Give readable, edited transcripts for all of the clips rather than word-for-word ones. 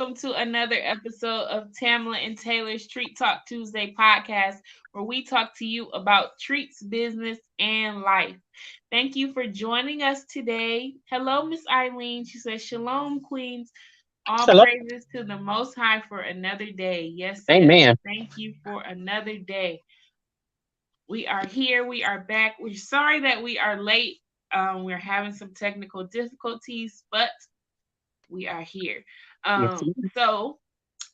welcome to another episode of Tamla and Taylor's Treat Talk Tuesday podcast, where we talk to you about treats, business, and life. Thank you for joining us today. Hello, Miss Eileen. She says, Shalom, Queens. All Shalom. praises to the Most High for another day. Yes, yes. Amen. Thank you for another day. We are here. We are back. We're sorry that we are late. We're having some technical difficulties, but we are here. Yes, So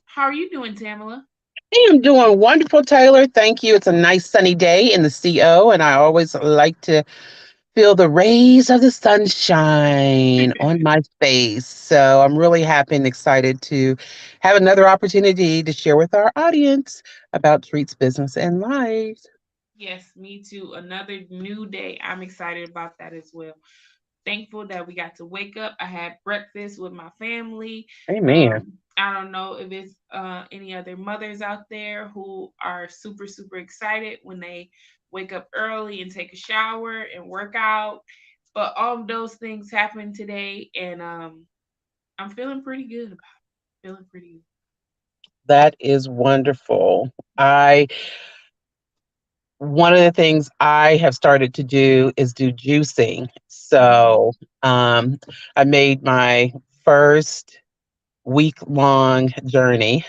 how are you doing, Tamala? I am doing wonderful, Taylor. Thank you. It's a nice sunny day in the CO, and I always like to feel the rays of the sunshine on my face. So I'm really happy and excited to have another opportunity to share with our audience about treats, business, and life. Yes, me too. Another new day. I'm excited about that as well. Thankful that we got to wake up. I had breakfast with my family. Amen. I don't know if it's any other mothers out there who are super, super excited when they wake up early and take a shower and work out. But all of those things happened today, and I'm feeling pretty good about it. Feeling pretty good. That is wonderful. I One of the things I have started to do is do juicing. Mhm. Um, I made my first week long journey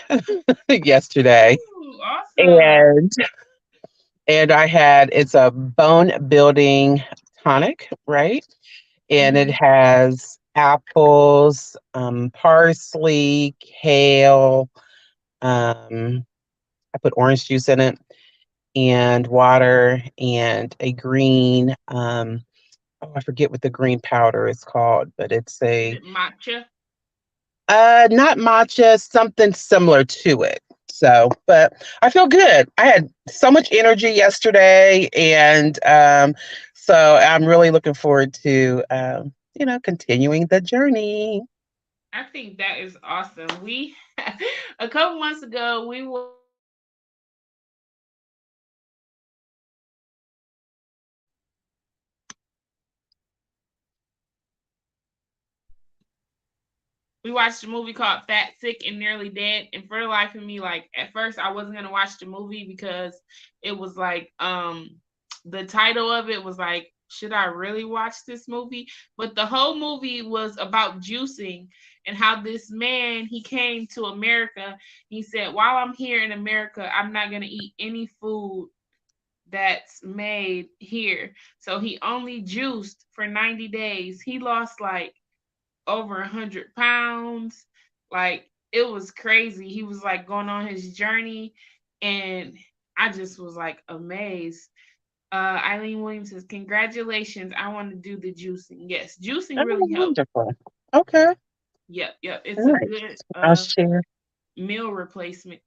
yesterday, Ooh, awesome. and I had it's a bone building tonic, right? And it Hmm. has apples, parsley, kale. I put orange juice in it and water and a green. I forget what the green powder is called, but it's Is a it matcha? not matcha, something similar to it. So, but I feel good. I had so much energy yesterday, and so I'm really looking forward to continuing the journey. I think that is awesome. We a couple months ago we watched the movie called Fat Sick and Nearly Dead, and for those of you who don't know, we watched a movie called Fat, Sick, and Nearly Dead. And for the life of me, like at first I wasn't gonna watch the movie because it was like the title of it was like, should I really watch this movie? But the whole movie was about juicing and how this man he came to America. He said, while I'm here in America, I'm not gonna eat any food that's made here. So he only juiced for 90 days. He lost like over 100 pounds. Like it was crazy. He was like going on his journey, and I just was like amazed. Eileen Williams says, "Congratulations! I want to do the juicing. Yes, juicing Oh, really helps. wonderful. Okay. Yep, yep. It's All a right. good I'll share. meal replacement.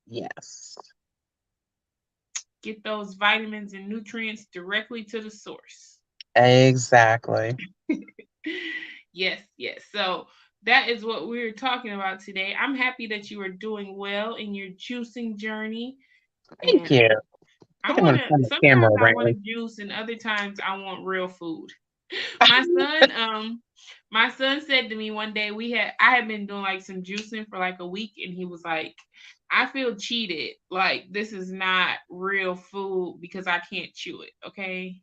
Yes. Get those vitamins and nutrients directly to the source." Exactly. Yes, yes. So that is what we're talking about today. I'm happy that you are doing well in your juicing journey. Thank And you. I I think I'm want gonna to, turn the camera sometimes I want around. to juice and other times I want real food. My son, my son said to me one day I had been doing like some juicing for like a week and he was like, I feel cheated. Like this is not real food because I can't chew it. Okay.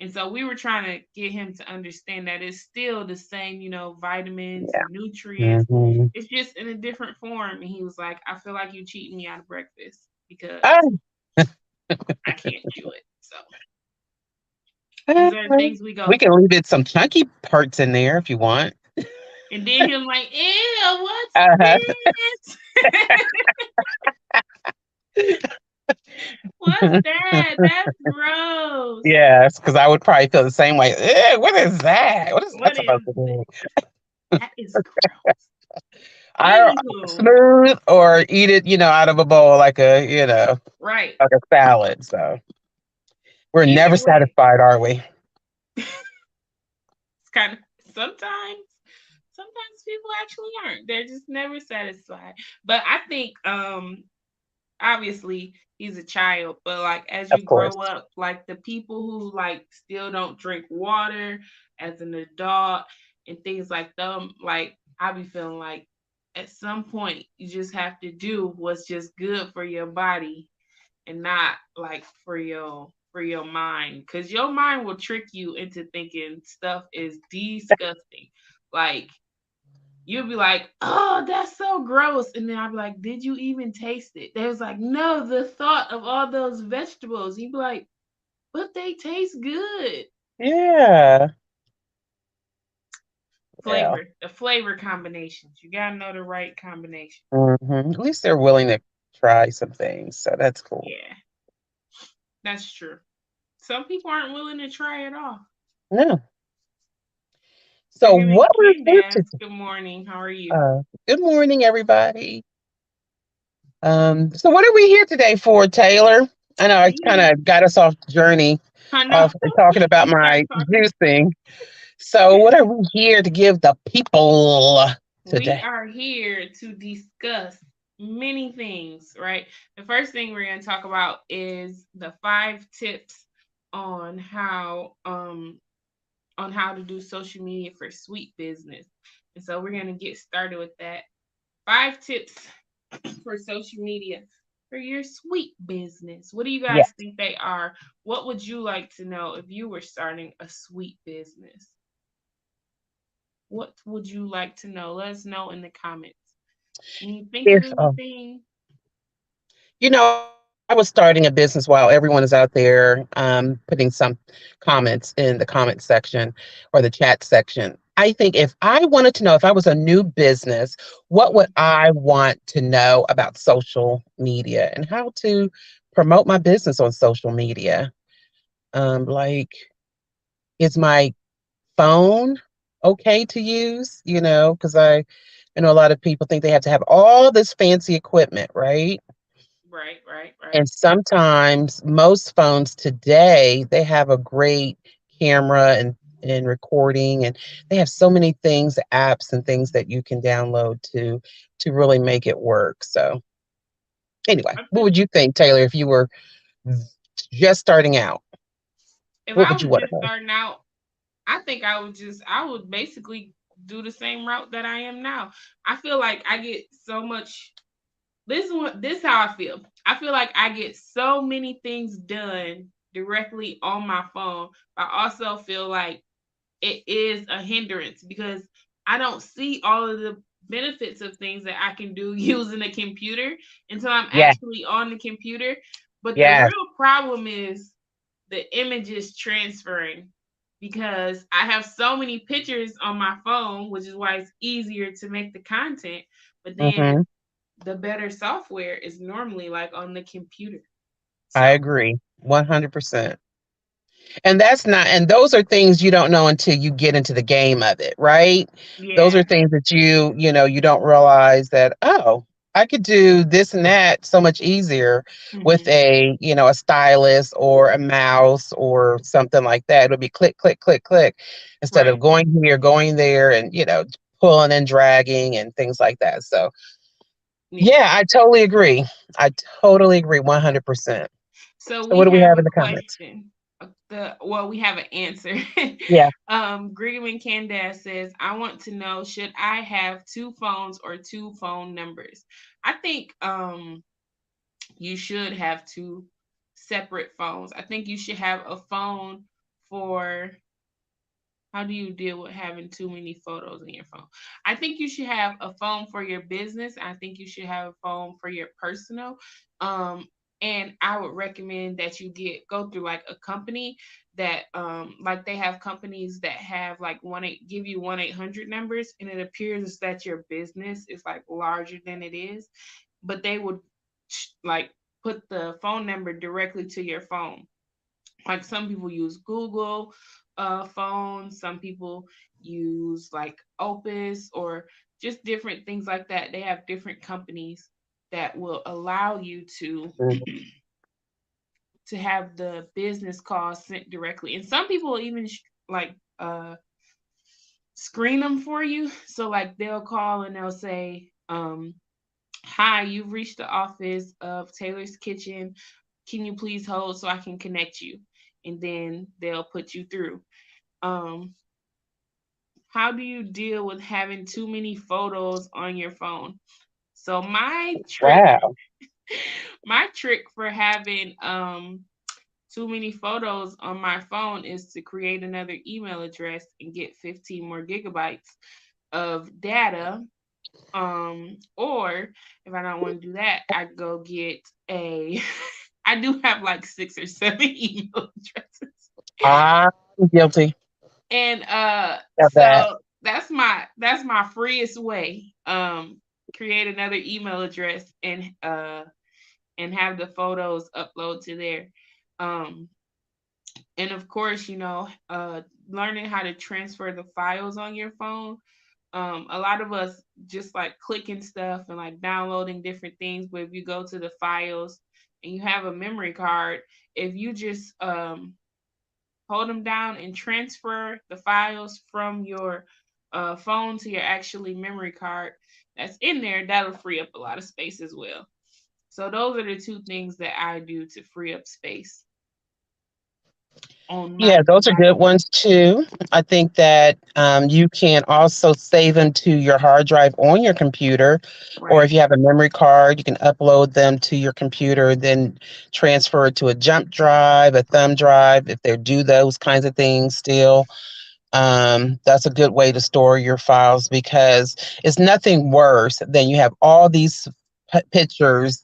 And so we were trying to get him to understand that it's still the same, vitamins Yeah. and nutrients. Mhm. It's just in a different form. And he was like, I feel like you cheating me out of breakfast because Oh, I can't chew it. So uh, these are the things we go we can through. leave it some chunky parts in there if you want. And then him like, ew, what's Uh-huh. this? What's that? That's gross. Yes, because I would probably feel the same way. What is that? What is that What is supposed to that? be? That is gross. I Anywho, smooth or eat it, out of a bowl like right. like a salad. So we're Either never way, satisfied, are we? it's kind of sometimes people actually aren't. They're just never satisfied. But I think obviously he's a child, but like as Of you course. grow up, like the people who like still don't drink water as an adult and things like them, like I be feeling like at some point you just have to do what's just good for your body and not like for your mind, because your mind will trick you into thinking stuff is disgusting. Like you'll be like, oh, that's so gross. And then I'll be like, did you even taste it? They was like, no, the thought of all those vegetables. You'd be like, but they taste good. Yeah. Yeah. The flavor combinations. You gotta know the right combination. At least they're willing to try some things, so that's cool. Yeah, that's true. Some people aren't willing to try it all. No. So Brigham what we're here to Candace, good morning. How are you? uh, good morning, everybody. So what are we here today for, Taylor? I know I kind We, of got us off the journey I know. of talking about We start my talking. juicing. So what are we here to give the people We today? are here to discuss many things, right? The first thing we're going to talk about is the 5 tips on how to do social media for sweet business. And so we're going to get started with that. 5 tips for social media for your sweet business. What do you Yeah. guys think they are? What would you like to know if you were starting a sweet business? What would you like to know? Let us know in the comments. Can you think of If anything? I was starting a business while everyone is out there putting some comments in the comment section or the chat section. I think if I wanted to know if I was a new business, what would I want to know about social media and how to promote my business on social media? Like, is my phone okay to use? Because I know a lot of people think they have to have all this fancy equipment, right? Right, right, right. And sometimes most phones today, they have a great camera and recording, and they have so many things, apps and things that you can download to really make it work. So anyway, I what think would you think, Taylor, if you were just starting out? if What I would you was want to just know? starting out, I think I would basically do the same route that I am now. I feel like I get so much. This is how I feel. I feel like I get so many things done directly on my phone. I also feel like it is a hindrance because I don't see all of the benefits of things that I can do using a computer until I'm Yeah, actually on the computer. But the yes. real problem is the images transferring because I have so many pictures on my phone, which is why it's easier to make the content. But then Hmm. the better software is normally like on the computer. I So, agree 100%. And that's not, and those are things you don't know until you get into the game of it, right? Those yeah. are things that you don't realize that, oh, I could do this and that so much easier with Hmm. a stylus or a mouse or something like that. It'll be click, click, click, click instead of Right. going here, going there, and pulling and dragging and things like that. So Yeah. yeah, I totally agree. I totally agree 100%. So So what we do we have have a in the comments? question. We have an answer. Yeah. Grigman Candace says, I want to know, should I have 2 phones or 2 phone numbers? I think you should have 2 separate phones. I think you should have a phone for how do you deal with having too many photos in your phone? I think you should have a phone for your business. I think you should have a phone for your personal. Um, and I would recommend that you go through like a company that like they have companies that have like give you 1-800 numbers, and it appears that your business is like larger than it is, but they would like put the phone number directly to your phone. Like some people use Google phones, some people use like Opus or just different things like that. They have different companies that will allow you to have the business calls sent directly. And some people even like screen them for you. So like they'll call and they'll say, hi, you've reached the office of Taylor's Kitchen. Can you please hold so I can connect you? And then they'll put you through. Um, How do you deal with having too many photos on your phone? So Wow. my trick for having too many photos on my phone is to create another email address and get 15 more gigabytes of data. Or if I don't want to do that, I go get a I do have like 6 or 7 email addresses. I'm guilty And of that. so that's my freest way. Create another email address and have the photos upload to there. Um and of course, learning how to transfer the files on your phone. A lot of us just like clicking stuff and like downloading different things, but if you go to the files and you have a memory card, if you just hold them down and transfer the files from your phone to your actually memory card that's in there, that'll free up a lot of space as well. So those are the two things that I do to free up space on my Yeah, those are good device. ones too. I think that you can also save them to your hard drive on your computer, or Right. if you have a memory card, you can upload them to your computer, then transfer it to a jump drive, a thumb drive, if they do those kinds of things still. That's a good way to store your files because it's nothing worse than you have all these pictures,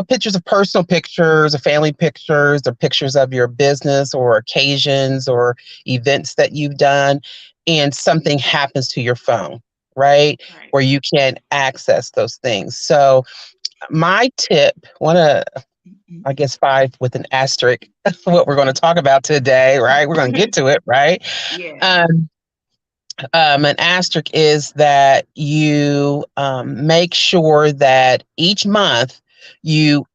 pictures of personal pictures or family pictures or pictures of your business or occasions or events that you've done, and something happens to your phone, right? Right. Where you can't access those things. So, my tip, one of, I guess, five with an asterisk, what we're going to talk about today, right? We're going to get to it, right? Yeah. Um, an asterisk is that you make sure that each month you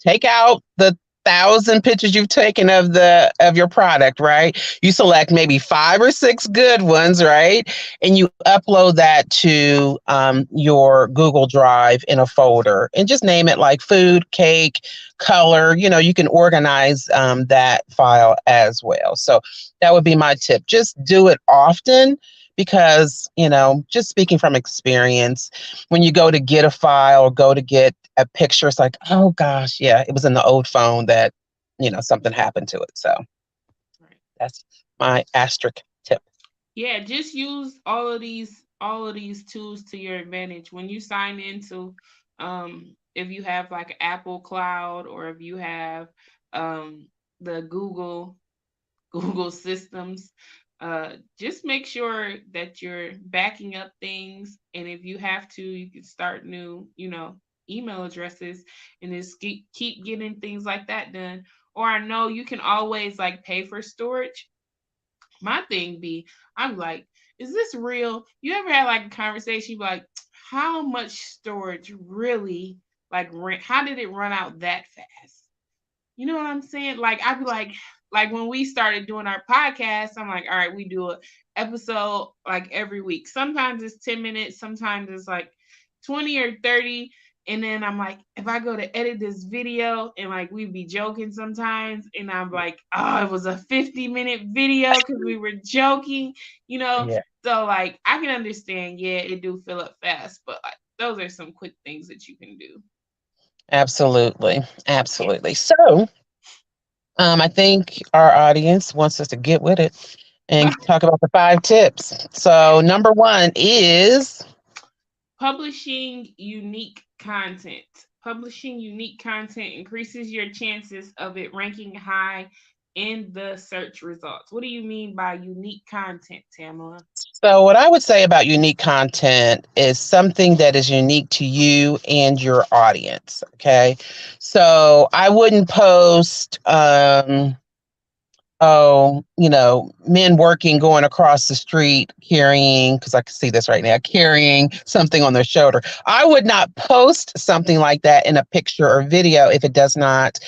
take out the 1,000 pictures you've taken of your product, right? You select maybe 5 or 6 good ones, right? And you upload that to your Google Drive in a folder and just name it like food, cake, color. You can organize that file as well. So that would be my tip. Just do it often because, just speaking from experience, when you go to get a file or go to get a picture, it's like, oh gosh, yeah, it was in the old phone that, something happened to it. So Right. that's my asterisk tip. Yeah, just use all of these tools to your advantage. When you sign into if you have like Apple Cloud or if you have the Google systems, just make sure that you're backing up things, and if you have to, you can start new, email addresses and just keep getting things like that done. Or I know you can always like pay for storage. My thing be, I'm like, is this real? You ever had like a conversation, you be like, how much storage really like rent? How did it run out that fast? You know what I'm saying? Like I'd be like when we started doing our podcast, I'm like, all right, we do a episode like every week. Sometimes it's 10 minutes, sometimes it's like 20 or 30. And then I'm like, if I go to edit this video and like we'd be joking sometimes, and I'm like, oh, it was a 50-minute video because we were joking, you know. Yeah, So like I can understand, yeah, it do fill up fast, but like those are some quick things that you can do. absolutely. Yeah. Absolutely. So I think our audience wants us to get with it and talk about the 5 tips. So number one is Publishing unique content. Publishing unique content increases your chances of it ranking high in the search results. What do you mean by unique content, Tamara? So, what I would say about unique content is something that is unique to you and your audience. Okay. So, I wouldn't post, men working going across the street carrying, because I can see this right now, carrying something on their shoulder. I would not post something like that in a picture or video if it does not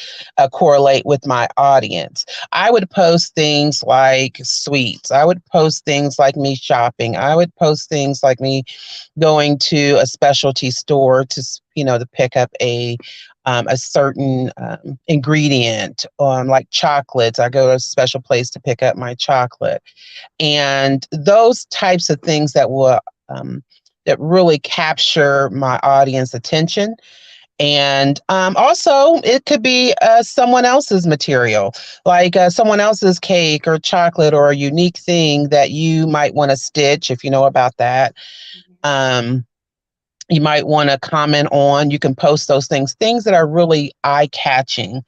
correlate with my audience. I would post things like sweets. I would post things like me shopping. I would post things like me going to a specialty store to pick up a certain ingredient, like chocolates. I go to a special place to pick up my chocolate. And those types of things that will that really capture my audience attention. And also, it could be someone else's material, like someone else's cake or chocolate or a unique thing that you might want to stitch if you know about that. Mhm. Um, you might want to comment on. You can post those things that are really eye catching.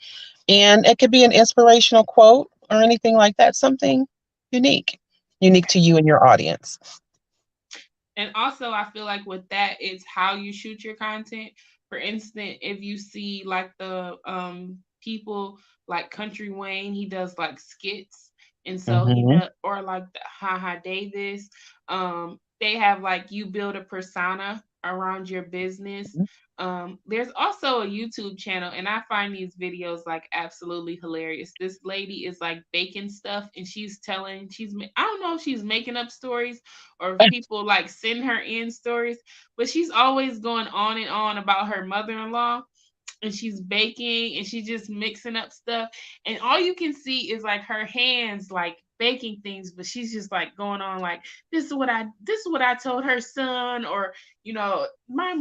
And it could be an inspirational quote or anything like that, something unique, unique to you and your audience. And also, I feel like with that, it's how you shoot your content. For instance, if you see like the people like Country Wayne, he does like skits, and so he Hmm. does, or like the Haha Davis, they have like you build a persona around your business. There's also a YouTube channel, and I find these videos like absolutely hilarious. This lady is like baking stuff, and I don't know if she's making up stories or if people like send her in stories, but she's always going on and on about her mother-in-law, and she's baking and she's just mixing up stuff, and all you can see is like her hands like baking things, but she's just like going on like, this is what I told her son, or my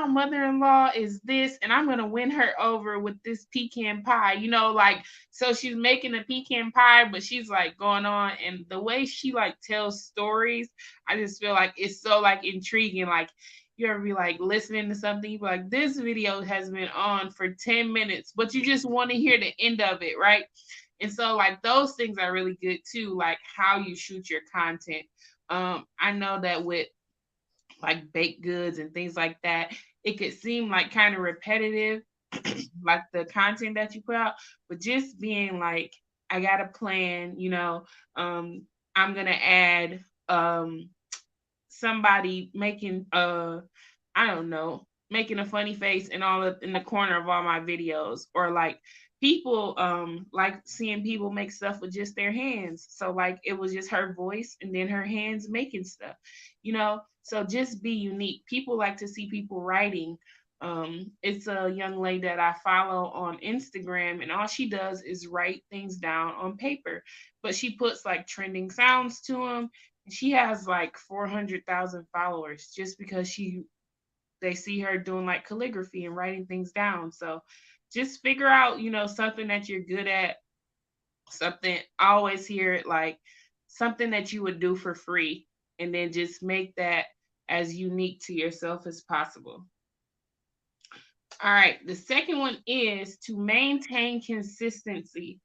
mother-in-law is this, and I'm gonna win her over with this pecan pie, like, so she's making a pecan pie, but she's like going on, and the way she like tells stories, I just feel like it's so like intriguing. Like, you ever be like listening to something, you be like, this video has been on for 10 minutes, but you just want to hear the end of it, right? And so like those things are really good too, like how you shoot your content. I know that with like baked goods and things like that, it could seem like kind of repetitive, like the content that you put out, but just being like, I got a plan, I'm gonna add somebody making I don't know, making a funny face in the corner of all my videos, or like people like seeing people make stuff with just their hands. So like it was just her voice and then her hands making stuff, So just be unique. People like to see people writing. It's a young lady that I follow on Instagram, and all she does is write things down on paper, but she puts like trending sounds to them. She has like 400,000 followers just because they see her doing like calligraphy and writing things down. So just figure out, something that you're good at, something I always hear it like something that you would do for free, and then just make that as unique to yourself as possible. All right, the second one is to maintain consistency.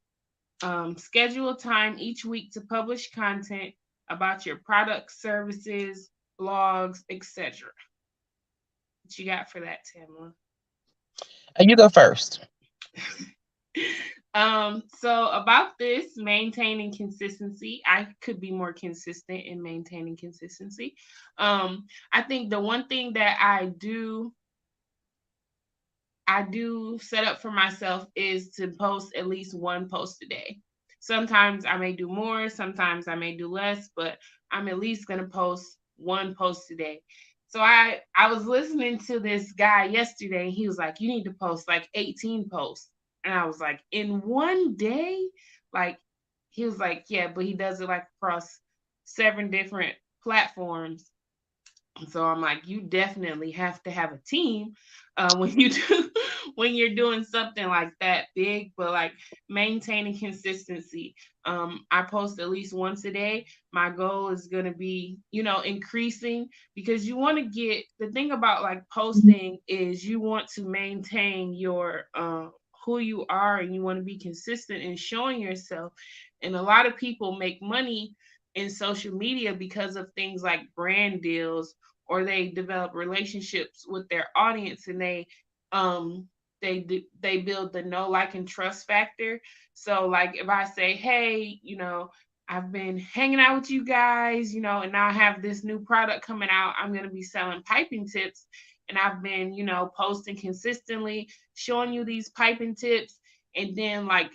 Schedule time each week to publish content about your products, services, blogs, etc. What you got for that, Tamala? You go first. So about this maintaining consistency, I could be more consistent in maintaining consistency. I think the one thing that I do set up for myself is to post at least one post a day. Sometimes I may do more, sometimes I may do less, but I'm at least going to post one post a day. So I was listening to this guy yesterday. He was like, "You need to post like 18 posts." And I was like, "In one day?" Like, he was like, "Yeah, but he does it like across 7 different platforms." So I'm like, you definitely have to have a team when you do when you're doing something like that big, but like maintaining consistency. I post at least once a day. My goal is gonna be, increasing, because you want to get the thing about like posting is you want to maintain your who you are, and you want to be consistent in showing yourself. And a lot of people make money in social media because of things like brand deals, or they develop relationships with their audience, and um they build the know, like, and trust factor. So like if I say, hey, I've been hanging out with you guys, and now I have this new product coming out, I'm going to be selling piping tips, and I've been, posting consistently, showing you these piping tips, and then like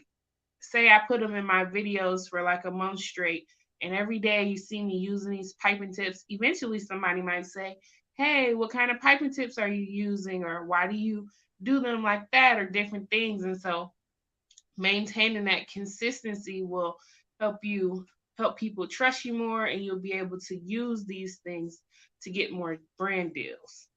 say I put them in my videos for like a month straight, and every day you see me using these piping tips, eventually somebody might say, hey, what kind of piping tips are you using? Or why do you do them like that? Or different things. And so maintaining that consistency will help you help people trust you more, and you'll be able to use these things to get more brand deals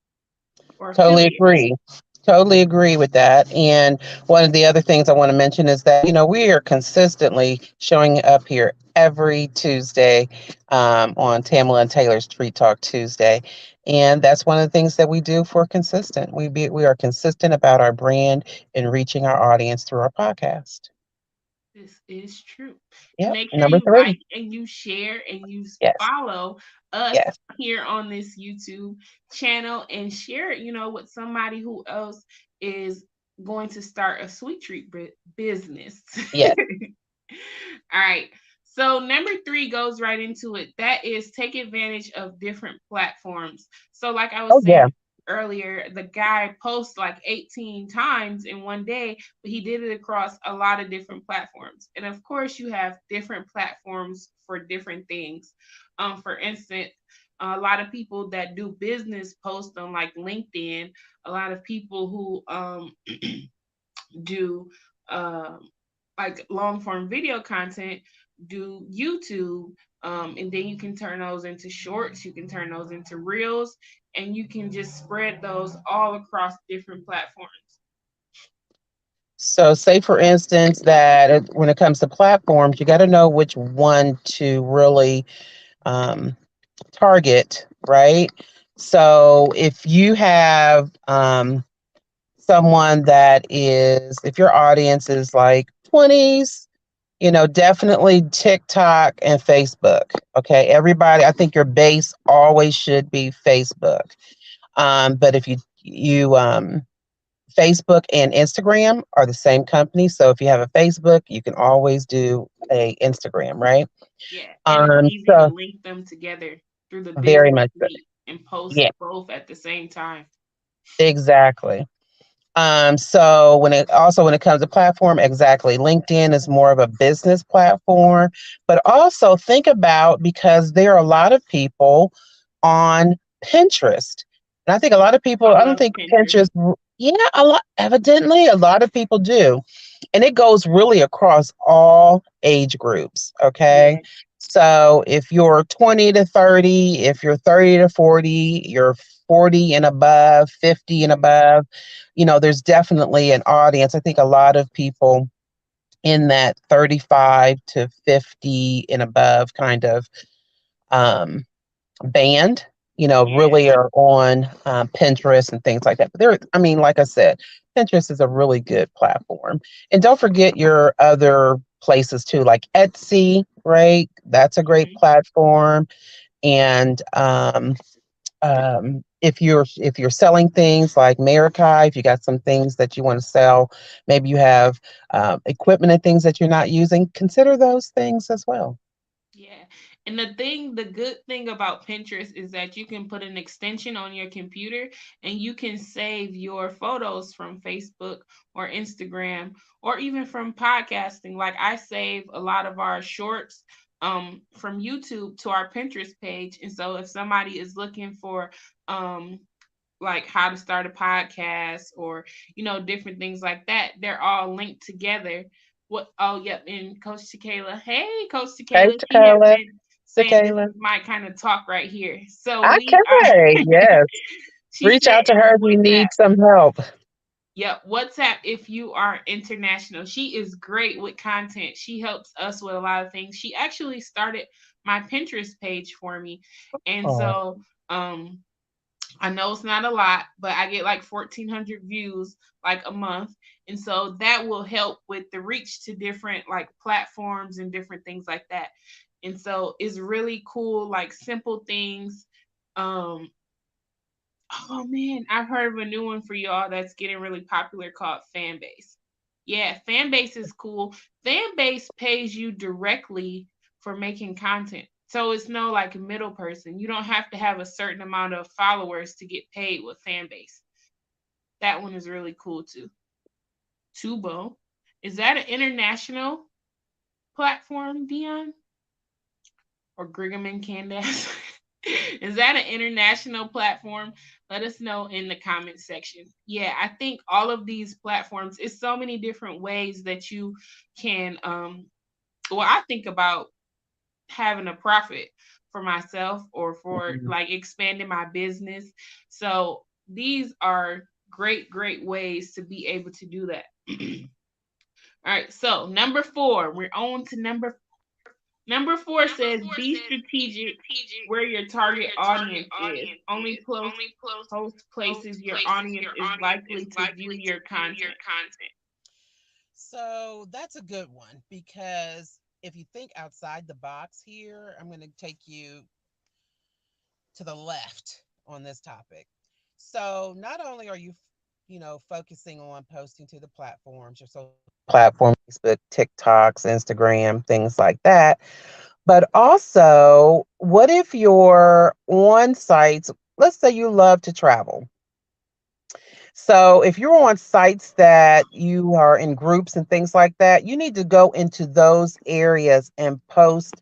or Totally affiliates. agree. Totally agree with that. And one of the other things I want to mention is that, we are consistently showing up here every Tuesday on Tamala and Taylor's Treat Talk Tuesday. And that's one of the things that we do for consistent. We are consistent about our brand and reaching our audience through our podcast. This is true. And Yep. make sure Number you three. like and you share and you Yes. follow us Yes. here on this YouTube channel, and share it, with somebody who else is going to start a sweet treat business. Yes. All right. So number three goes right into it. That is take advantage of different platforms. So like I Oh, was saying yeah. earlier, the guy posts like 18 times in one day, but he did it across a lot of different platforms. And of course, you have different platforms for different things. For instance, a lot of people that do business post on like LinkedIn. A lot of people who do like long form video content do YouTube. And then you can turn those into shorts, you can turn those into reels, and you can just spread those all across different platforms. So, say for instance that when it comes to platforms, you got to know which one to really um, target, right? So, if you have someone that is, if your audience is like 20s, definitely TikTok and Facebook. Okay, everybody, I think your base always should be Facebook. But if you Facebook and Instagram are the same company. So if you have a Facebook, you can always do a Instagram, right? Yeah, and it's easy to So link them together through the very business much so. suite and post Yeah, both at the same time. exactly. So when it comes to platform, exactly. LinkedIn is more of a business platform, but also think about, because there are a lot of people on Pinterest. And I think a lot of people, I I don't love think Pinterest. Pinterest, yeah, evidently a lot of people do. And it goes really across all age groups. Okay. Yeah. So if you're 20 to 30, if you're 30 to 40, you're 40 and above, 50 and Mhm. above, there's definitely an audience. I think a lot of people in that 35 to 50 and above kind of um, band, Yeah. really are on Pinterest and things like that. But I mean, like I said, Pinterest is a really good platform. And don't forget your other places too, like Etsy, right? That's a great Mhm. platform. And if you're selling things like Marikai, if you got some things that you want to sell, maybe you have equipment and things that you're not using, consider those things as well. Yeah. And the good thing about Pinterest is that you can put an extension on your computer, and you can save your photos from Facebook or Instagram or even from podcasting. Like I save a lot of our shorts from YouTube to our Pinterest page. And so if somebody is looking for um like how to start a podcast, or different things like that, they're all linked together. What Oh, yep. And Coach Tequila, hey Coach Hey, Tequila, she has Takayla. been saying this Takayla. is my kind of talk right here, so we are Okay, yes. she Reach said out to it's her if you WhatsApp. need some help. Yep, WhatsApp if you are international. She is great with content. She helps us with a lot of things. She actually started my Pinterest page for me. And Oh, so I know it's not a lot, but I get like 1,400 views like a month. And so that will help with the reach to different like platforms and different things like that. And so it's really cool, like simple things. Um, oh man, I've heard of a new one for y'all that's getting really popular called Fanbase. Yeah, Fanbase is cool. Fanbase pays you directly for making content. So it's no like middle person. You don't have to have a certain amount of followers to get paid with Fanbase. That one is really cool too. Tubo. Is that an international platform, Dion? Or Brigham and Candace? Is that an international platform? Let us know in the comment section. Yeah, I think all of these platforms, it's so many different ways that you can well, I think about having a profit for myself or for Mhm. like expanding my business. So these are great ways to be able to do that. All right, so number 4, we're on to number 4 says be strategic where your target audience is. Only post places your audience is likely to view your content. So that's a good one because if you think outside the box here, I'm going to take you to the left on this topic. So not only are you, focusing on posting to the platforms, your social platform, Facebook, TikToks, Instagram, things like that, but also, what if you're on sites, let's say you love to travel. So if you're on sites that you are in groups and things like that, you need to go into those areas and post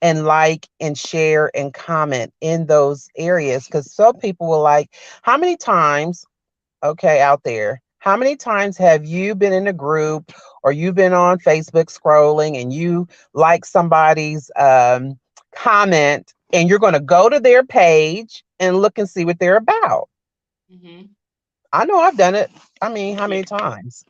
and like and share and comment in those areas because some people will like, how many times, okay, out there, how many times have you been in a group or you've been on Facebook scrolling and you like somebody's comment and you're going to go to their page and look and see what they're about? Hmm. I know I've done it. I mean, how Yeah. many times?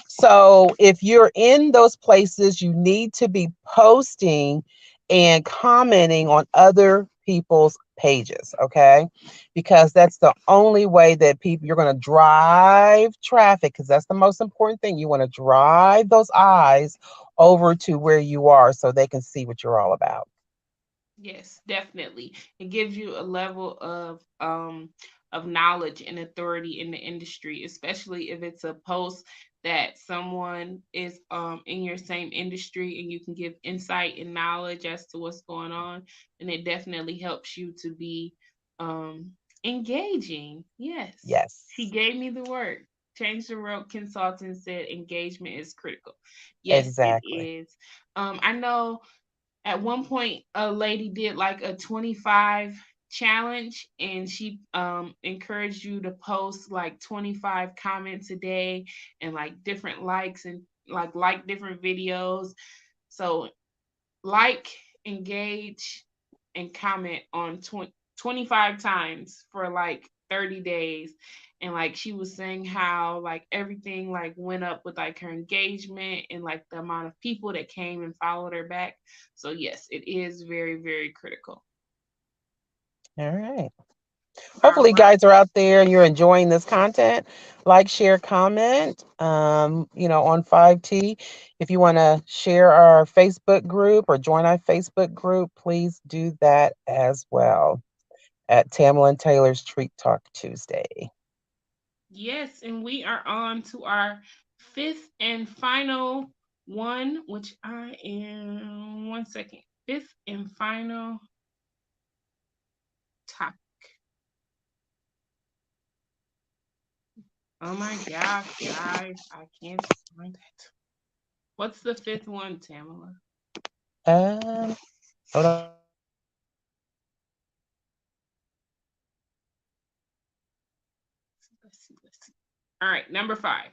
So if you're in those places, you need to be posting and commenting on other people's pages, okay? Because that's the only way that you're going to drive traffic, because that's the most important thing. You want to drive those eyes over to where you are so they can see what you're all about. Yes, definitely. It gives you a level of knowledge and authority in the industry, especially if it's a post that someone is in your same industry and you can give insight and knowledge as to what's going on, and it definitely helps you to be um engaging. Yes. She Yes, gave me the word. Change the World consultant said engagement is critical. Yes, it exactly. is. I know at one point a lady did like a 25 challenge, and she encouraged you to post like 25 comments a day and like different likes and like different videos. So like, engage, and comment on 25 times for like 30 days. And like she was saying how like everything like went up with like her engagement and like the amount of people that came and followed her back. So yes, it is very critical. All right. All Hopefully, you right. guys are out there and you're enjoying this content. Like, share, comment, on 5T. If you want to share our Facebook group or join our Facebook group, please do that as well at Tamala and Taylor's Treat Talk Tuesday. Yes, and we are on to our fifth and final one, which I am, one second, fifth and final topic. Oh my gosh, guys, I can't find it. What's the fifth one, Tamala? Um, Hold on. Let's see. All right, number 5.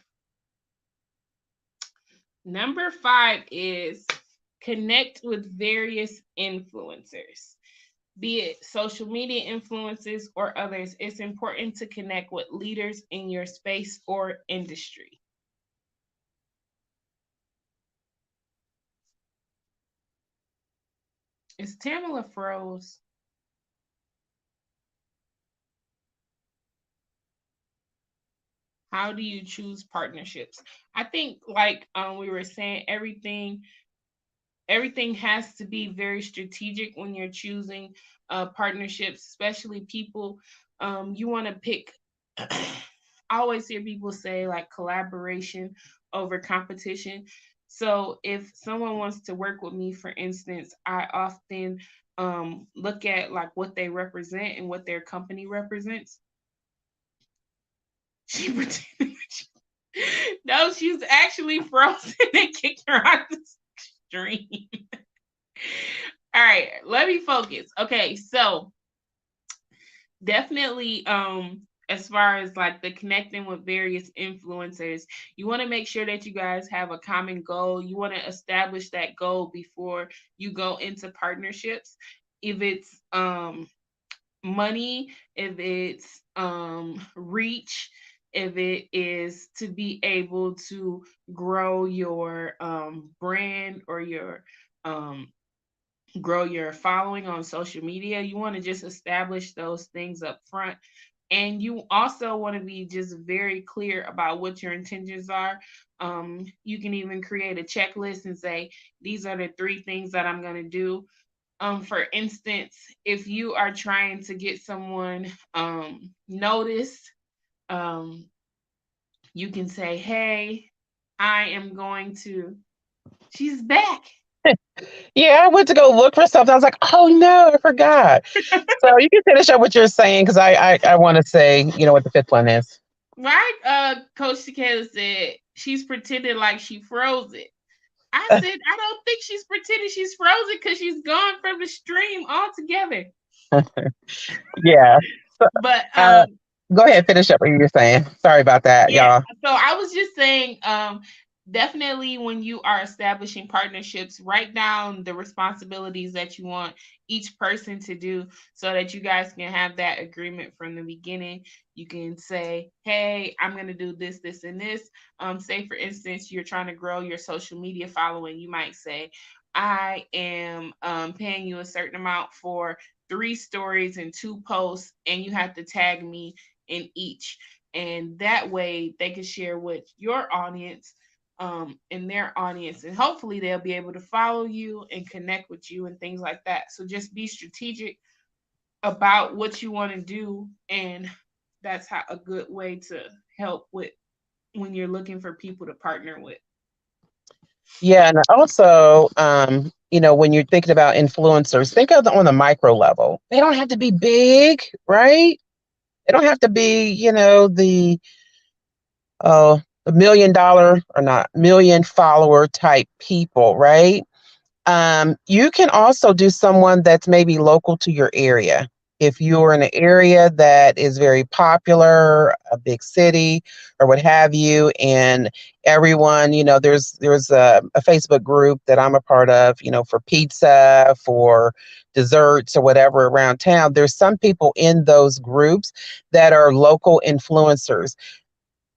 Number 5 is connect with various influencers, be it social media influencers or others. It's important to connect with leaders in your space or industry. Is Tamala froze? How do you choose partnerships? I think like we were saying, everything has to be very strategic when you're choosing partnerships, especially people. You want to pick. I always hear people say like collaboration over competition. So if someone wants to work with me, for instance, I often look at like what they represent and what their company represents. She pretended. No, she's actually frozen and kicked her out the stream. All right, let me focus. Okay, so definitely as far as like the connecting with various influencers, you want to make sure that you guys have a common goal. You want to establish that goal before you go into partnerships. If it's money, if it's reach, if it is to be able to grow your brand or your um grow your following on social media, you want to just establish those things up front. And you also want to be just very clear about what your intentions are. You can even create a checklist and say, these are the three things that I'm going to do. For instance, if you are trying to get someone noticed, um, you can say, hey, I am going to, she's back. Yeah, I went to go look for something. I was like, oh no, I forgot. So you can finish up what you're saying because I want to say, what the fifth one is. Right? Coach Takeda said she's pretending like she froze it. I said, I don't think she's pretending she's frozen because she's gone from the stream altogether. Yeah. So, But uh, go ahead, finish up what you're saying. Sorry about that, yeah, y'all. so I was just saying, definitely when you are establishing partnerships, write down the responsibilities that you want each person to do so that you guys can have that agreement from the beginning. You can say, hey, I'm going to do this, this, and this. Say, for instance, you're trying to grow your social media following. You might say, I am paying you a certain amount for 3 stories and 2 posts, and you have to tag me in each. And that way they can share with your audience and their audience, and hopefully they'll be able to follow you and connect with you and things like that. So just be strategic about what you want to do, and that's how a good way to help with when you're looking for people to partner with. Yeah, and also, when you're thinking about influencers, think of on the micro level. They don't have to be big, right? They don't have to be, the $1 million or not million follower type people, right? You can also do someone that's maybe local to your area. If you're in an area that is very popular, a big city or what have you, and everyone, there's a Facebook group that I'm a part of, for pizza, for desserts or whatever around town. There's some people in those groups that are local influencers.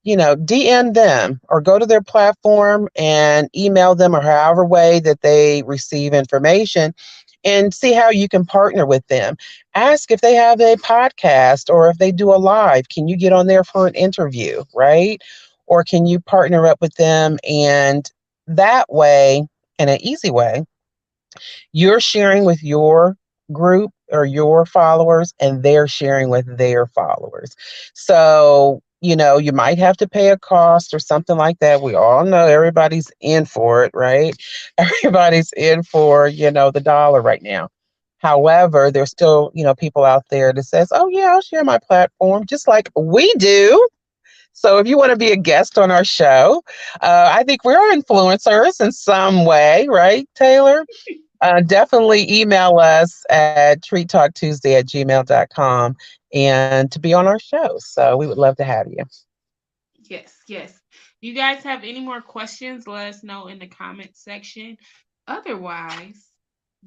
DM them or go to their platform and email them or however way that they receive information and see how you can partner with them. Ask if they have a podcast or if they do a live. Can you get on there for an interview, right? Or can you partner up with them and that way, in an easy way, you're sharing with your group or your followers and they're sharing with their followers. So, you might have to pay a cost or something like that. We all know everybody's in for it, right? Everybody's in for, the dollar right now. However, there's still, people out there that says, "Oh yeah, I'll share my platform," just like we do. So if you want to be a guest on our show, I think we're influencers in some way, right, Taylor? Definitely email us at treattalktuesday@gmail.com and to be on our show. So we would love to have you. Yes, yes. You guys have any more questions? Let us know in the comment section. Otherwise,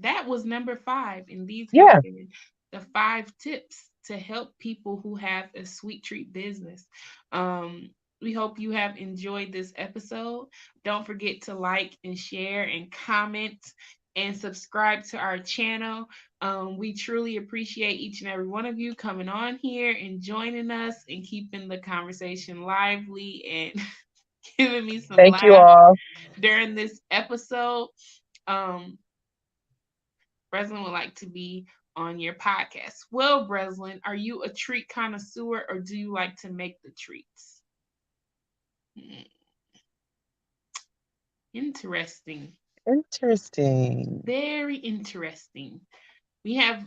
that was number 5, and these have Yeah. been the 5 tips to help people who have a sweet treat business. We hope you have enjoyed this episode. Don't forget to like and share and comment and subscribe to our channel. We truly appreciate each and every one of you coming on here and joining us and keeping the conversation lively and giving me some Thank you laughs all. during this episode. Um, Breslin would like to be on your podcast. Well, Breslin, are you a treat connoisseur or do you like to make the treats? Hmm, interesting. Interesting. Very interesting. We have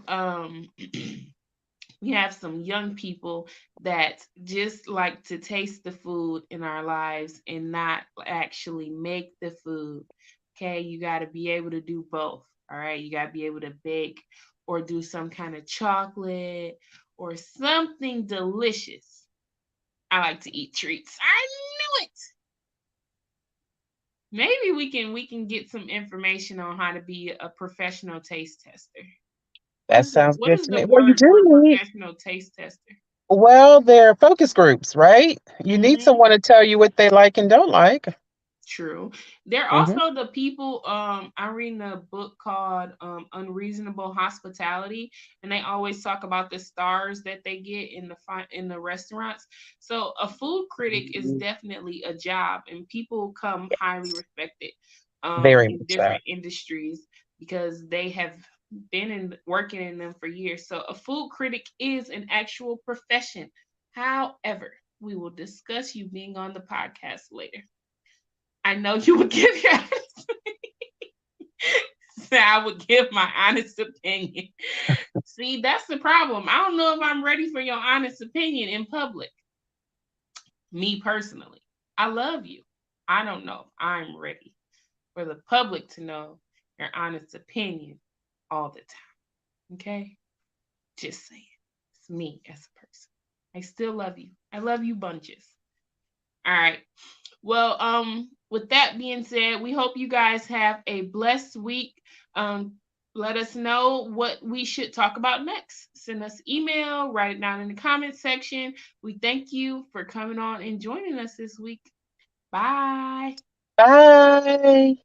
we have some young people that just like to taste the food in our lives and not actually make the food. Okay, you got to be able to do both. All right, you got to be able to bake or do some kind of chocolate or something delicious. I like to eat treats. I knew it. Maybe we can get some information on how to be a professional taste tester. That sounds What good is to the me. Well, you word for a do need, professional taste tester? well, they're focus groups, right? You need Hmm. someone to tell you what they like and don't like. True. They're Hmm. also the people. I'm reading a book called Unreasonable Hospitality, and they always talk about the stars that they get in in the restaurants. So a food critic is definitely a job, and people come highly respected Very in much so. different industries because they have been in working in them for years. So a food critic is an actual profession. However, we will discuss you being on the podcast later. I know you would give your I would give my honest opinion. See, that's the problem. I don't know if I'm ready for your honest opinion in public. Me personally, I love you. I don't know if I'm ready for the public to know your honest opinion all the time. Okay? Just saying. It's me as a person. I still love you. I love you bunches. All right. Well, with that being said, we hope you guys have a blessed week. Um, let us know what we should talk about next. Send us email, write it down in the comments section. We thank you for coming on and joining us this week. Bye. Bye.